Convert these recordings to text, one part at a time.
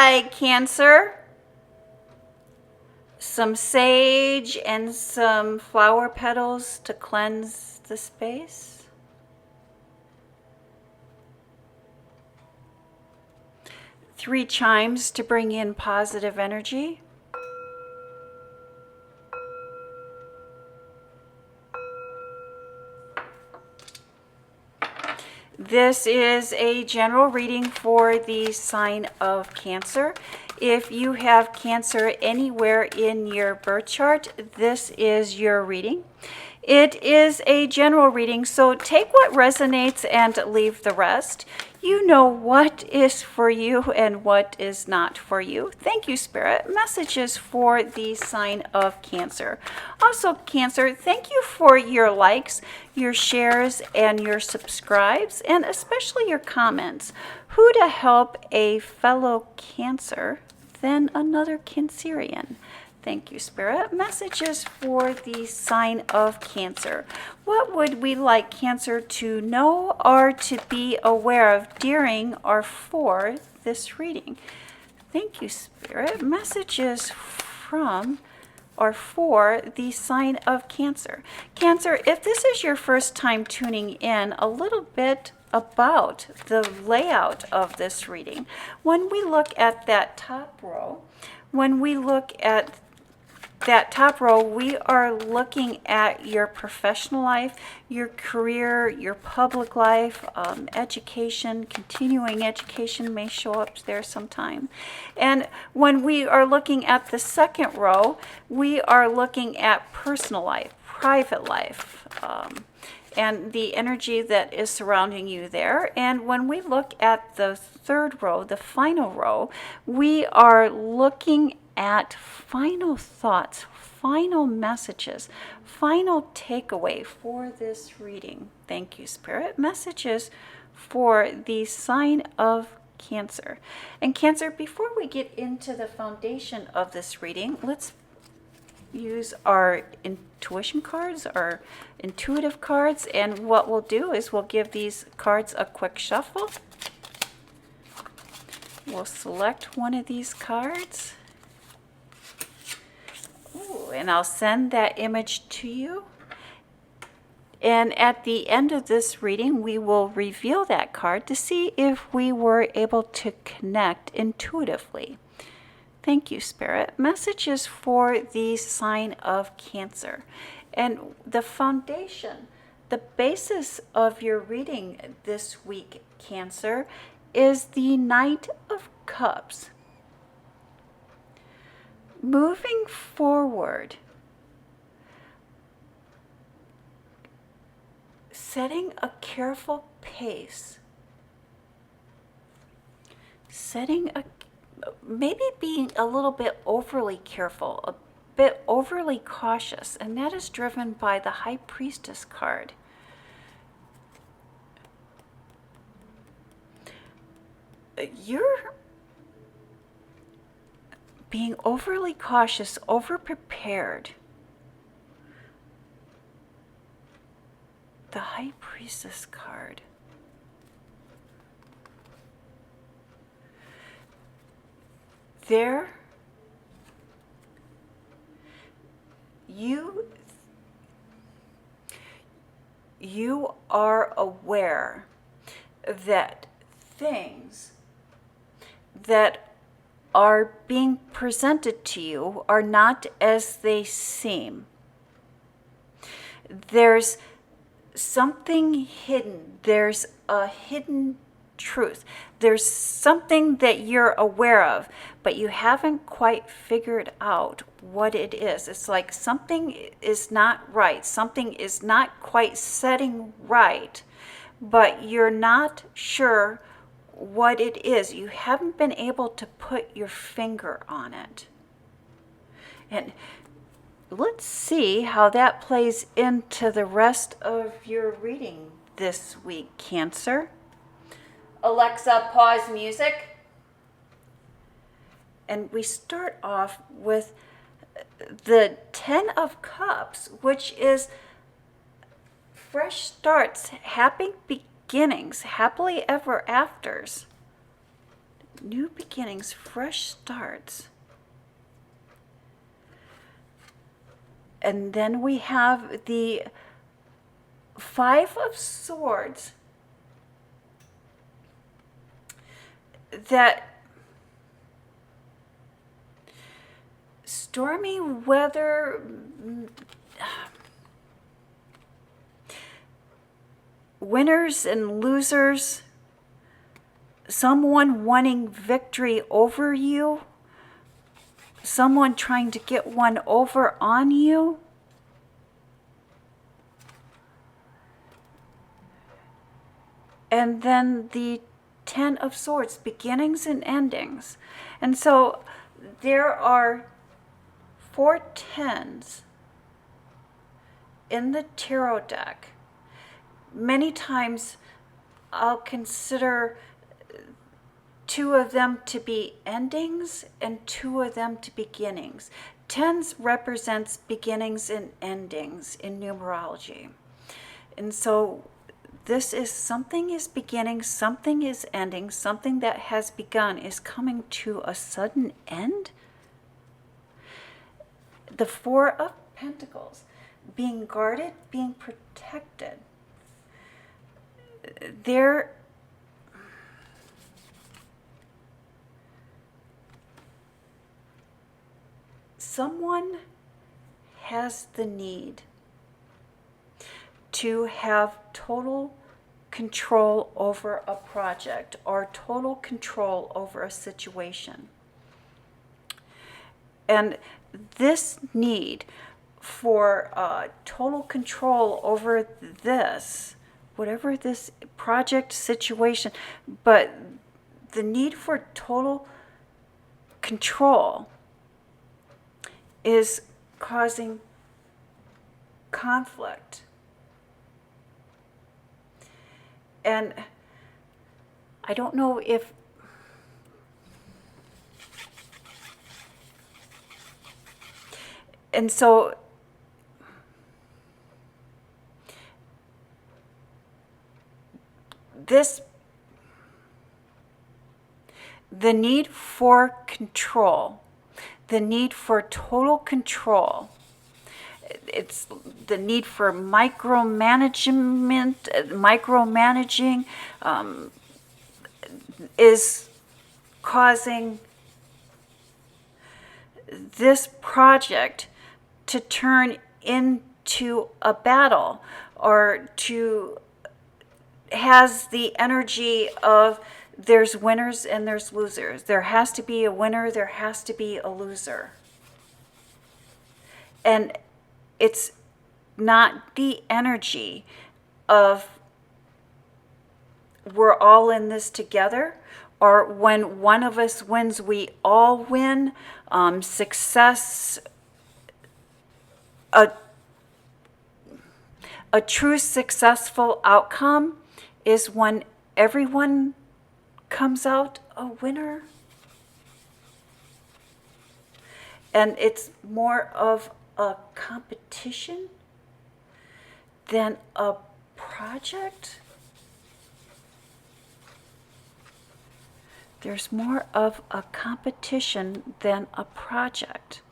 like, Cancer? Some sage and some flower petals to cleanse the space. Three chimes to bring in positive energy. This is a general reading for the sign of Cancer. If you have Cancer anywhere in your birth chart, this is your reading. It is a general reading, so take what resonates and leave the rest. You know what is for you and what is not for you. Thank you, Spirit. Messages for the sign of Cancer. Also, Cancer, thank you for your likes, your shares, and your subscribes, and especially your comments. Who to help a fellow Cancer than another Cancerian? Thank you, Spirit. Messages for the sign of Cancer. What would we like Cancer to know or to be aware of during or for this reading? Thank you, Spirit. Messages from or for the sign of Cancer. Cancer, if this is your first time tuning in, a little bit about the layout of this reading. When we look at that top row, we are looking at your professional life, your career, your public life, education, continuing education may show up there sometime. And when we are looking at the second row, we are looking at personal life, private life, and the energy that is surrounding you there. And when we look at the third row, the final row, we are looking at final thoughts, final messages, final takeaway for this reading. Thank you, Spirit. Messages for the sign of Cancer. And Cancer, before we get into the foundation of this reading, let's use our intuition cards, our intuitive cards, and what we'll do is we'll give these cards a quick shuffle. We'll select one of these cards. Ooh, and I'll send that image to you. And at the end of this reading, we will reveal that card to see if we were able to connect intuitively. Thank you, Spirit. Messages for the sign of Cancer. And the foundation, the basis of your reading this week, Cancer, is the Knight of Cups. Moving forward, setting a careful pace, maybe being a little bit overly careful, a bit overly cautious, and that is driven by the High Priestess card. You're being overly cautious, over-prepared. The High Priestess card. There, you are aware that things that are being presented to you are not as they seem. There's something hidden. There's a hidden truth. There's something that you're aware of, but you haven't quite figured out what it is. It's like something is not right. Something is not quite setting right, but you're not sure what it is. You haven't been able to put your finger on it. And let's see how that plays into the rest of your reading this week, Cancer. Alexa, pause music. And we start off with the Ten of Cups, which is fresh starts, happy beginnings, happily ever afters. New beginnings, fresh starts. And then we have the Five of Swords. That stormy weather, winners and losers, someone wanting victory over you, someone trying to get one over on you. And then the Ten of Swords, beginnings and endings. And so there are 4 tens in the tarot deck. Many times I'll consider 2 of them to be endings and 2 of them to beginnings. Tens represents beginnings and endings in numerology. And so this is something is beginning, something is ending, something that has begun is coming to a sudden end. The Four of Pentacles, being guarded, being protected. Someone has the need to have total control over a project or total control over a situation. And this need for total control over this, whatever this project situation, but the need for total control is causing conflict. And I don't know if and so the need for control, the need for total control, it's the need for micromanaging is causing this project to turn into a battle, or to has the energy of there's winners and there's losers. There has to be a winner, there has to be a loser. And it's not the energy of we're all in this together, or when one of us wins, we all win. Success, a true successful outcome is when everyone comes out a winner. And it's more of a competition than a project. There's more of a competition than a project.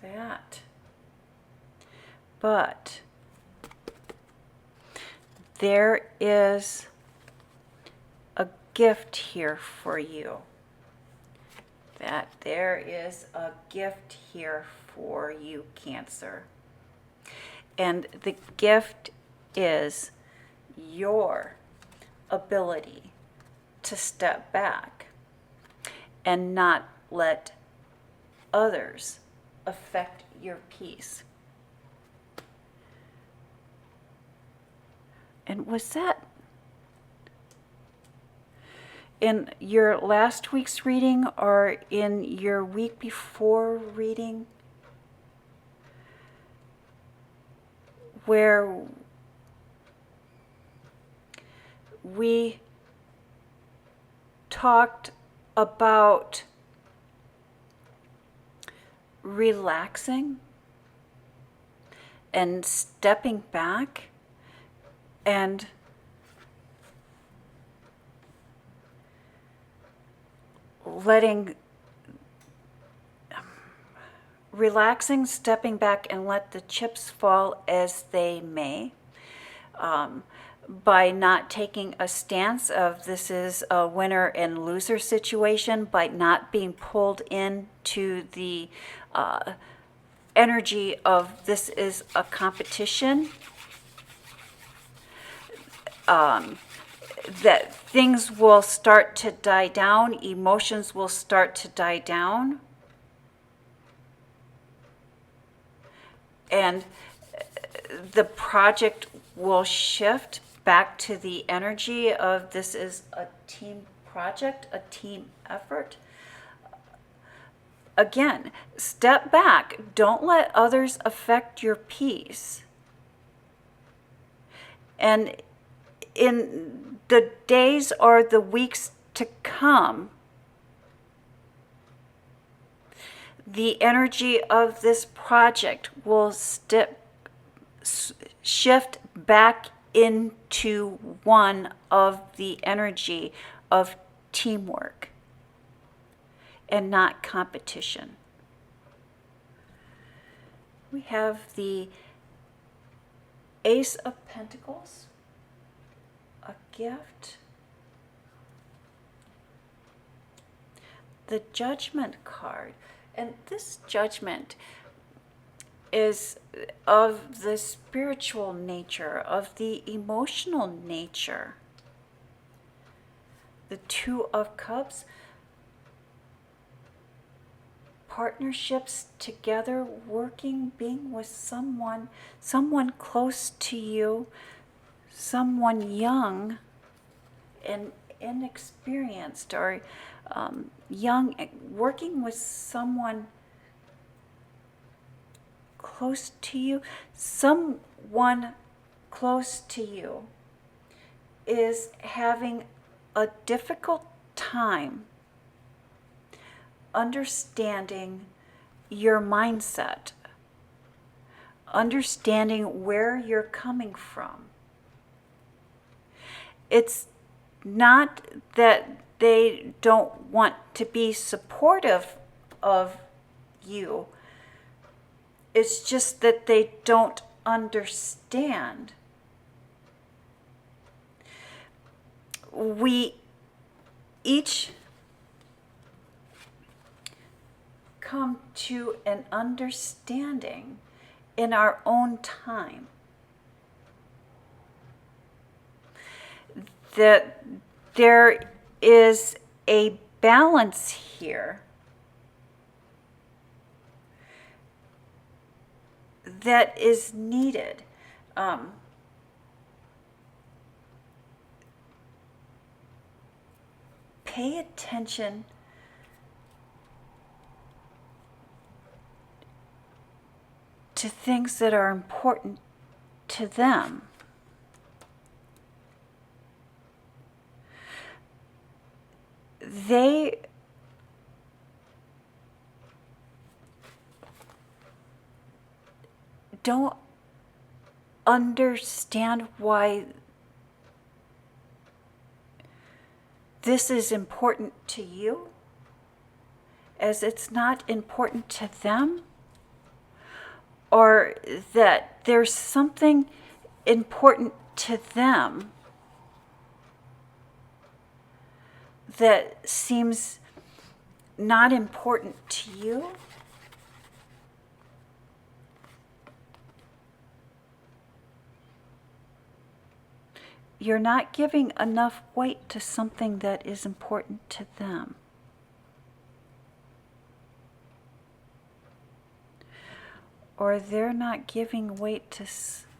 That. But there is a gift here for you. That there is a gift here for you, Cancer. And the gift is your ability to step back and not let others affect your peace. And was that in your last week's reading or in your week before reading, where we talked about relaxing and stepping back and relaxing, stepping back and let the chips fall as they may, by not taking a stance of this is a winner and loser situation, by not being pulled into the energy of this is a competition, that things will start to die down, emotions will start to die down, and the project will shift back to the energy of this is a team project, a team effort. Again, step back. Don't let others affect your peace. And in the days or the weeks to come, the energy of this project will shift back into one of the energy of teamwork and not competition. We have the Ace of Pentacles, a gift, the Judgment card, and this Judgment is of the spiritual nature, of the emotional nature. The Two of Cups, partnerships together, working, being with someone close to you, someone young and inexperienced, or young, working with someone close to you. Someone close to you is having a difficult time understanding your mindset, understanding where you're coming from. It's not that they don't want to be supportive of you. It's just that they don't understand. We each come to an understanding in our own time that there is a balance here that is needed. Pay attention to things that are important to them. They don't understand why this is important to you, as it's not important to them, or that there's something important to them that seems not important to you. You're not giving enough weight to something that is important to them. Or they're not giving weight to,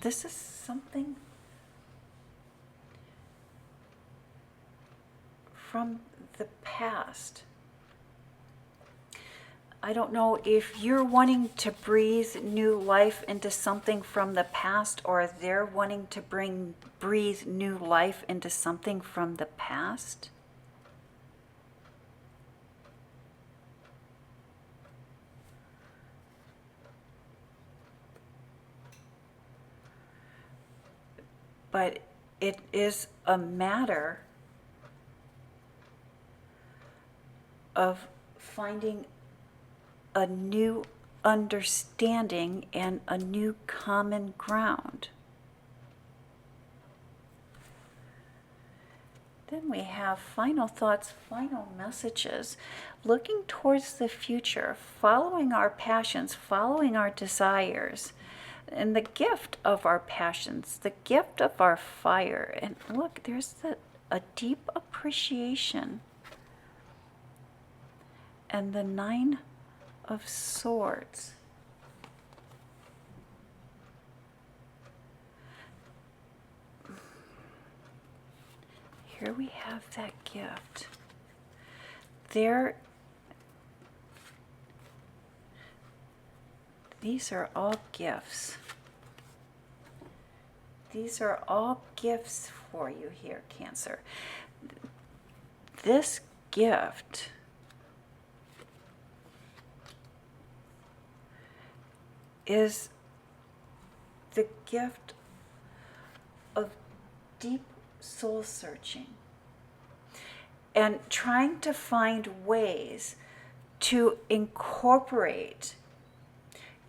this is something from the past. I don't know if you're wanting to breathe new life into something from the past, or they're wanting to breathe new life into something from the past. But it is a matter of finding a new understanding and a new common ground. Then we have final thoughts, final messages, looking towards the future, following our passions, following our desires, and the gift of our passions, the gift of our fire. And look, there's a deep appreciation. And the Nine of Swords. Here we have that gift. These are all gifts. These are all gifts for you here, Cancer. This gift is the gift of deep soul searching and trying to find ways to incorporate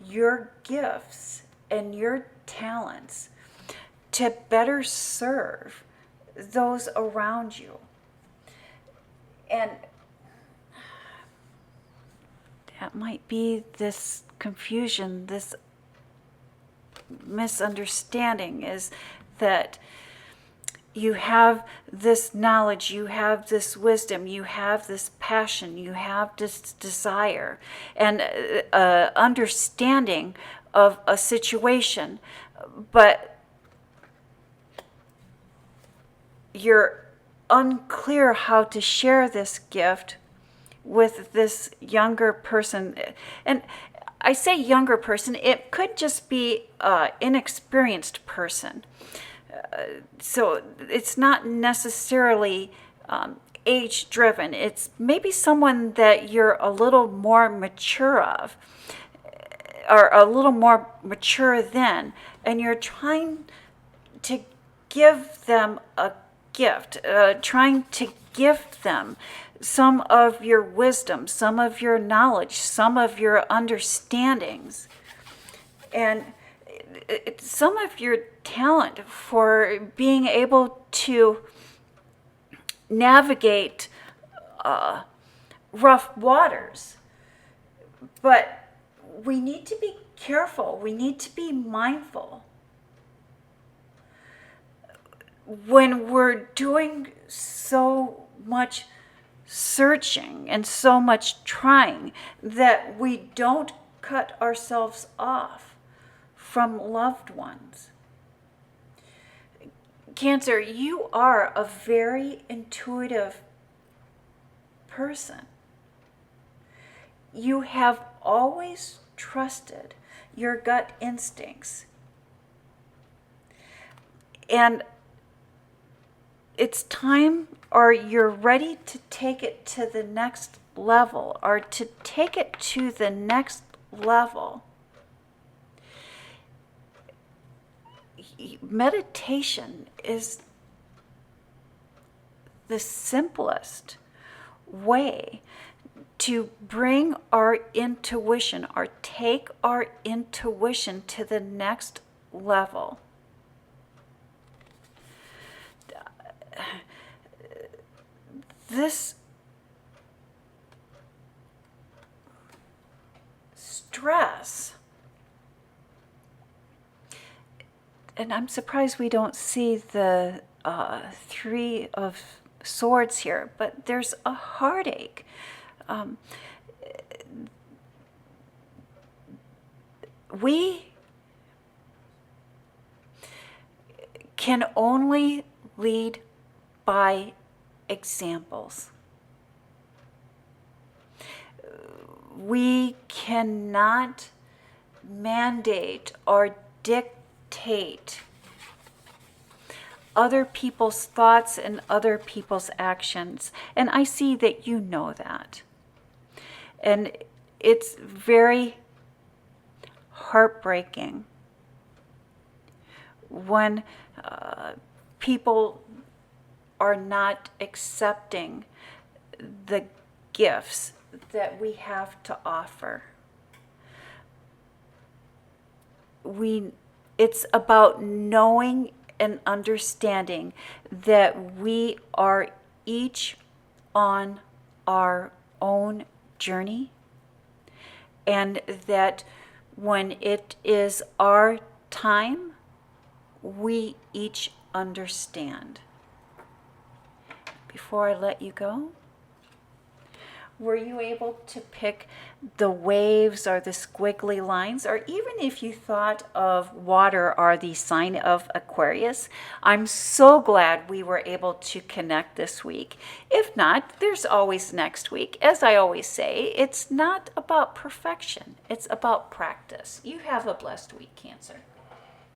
your gifts and your talents to better serve those around you. And that might be this confusion, this misunderstanding, is that you have this knowledge, you have this wisdom, you have this passion, you have this desire, and understanding of a situation, but you're unclear how to share this gift with this younger person. And I say younger person, it could just be an inexperienced person. So it's not necessarily age driven. It's maybe someone that you're a little more mature of, or a little more mature than, and you're trying to give them a gift, trying to gift them some of your wisdom, some of your knowledge, some of your understandings, and some of your talent for being able to navigate rough waters. But we need to be careful. We need to be mindful when we're doing so much searching and so much trying that we don't cut ourselves off from loved ones. Cancer, you are a very intuitive person. You have always trusted your gut instincts. And it's time, or you're ready to take it to the next level, or to take it to the next level. Meditation is the simplest way to bring our intuition, or take our intuition to the next level. This stress, and I'm surprised we don't see the Three of Swords here, but there's a heartache. We can only lead by examples. We cannot mandate or dictate other people's thoughts and other people's actions. And I see that you know that. And it's very heartbreaking when people are not accepting the gifts that we have to offer. It's about knowing and understanding that we are each on our own journey, and that when it is our time, we each understand. Before I let you go, were you able to pick the waves or the squiggly lines, or even if you thought of water or the sign of Aquarius? I'm so glad we were able to connect this week. If not, there's always next week. As I always say, it's not about perfection, it's about practice. You have a blessed week, Cancer.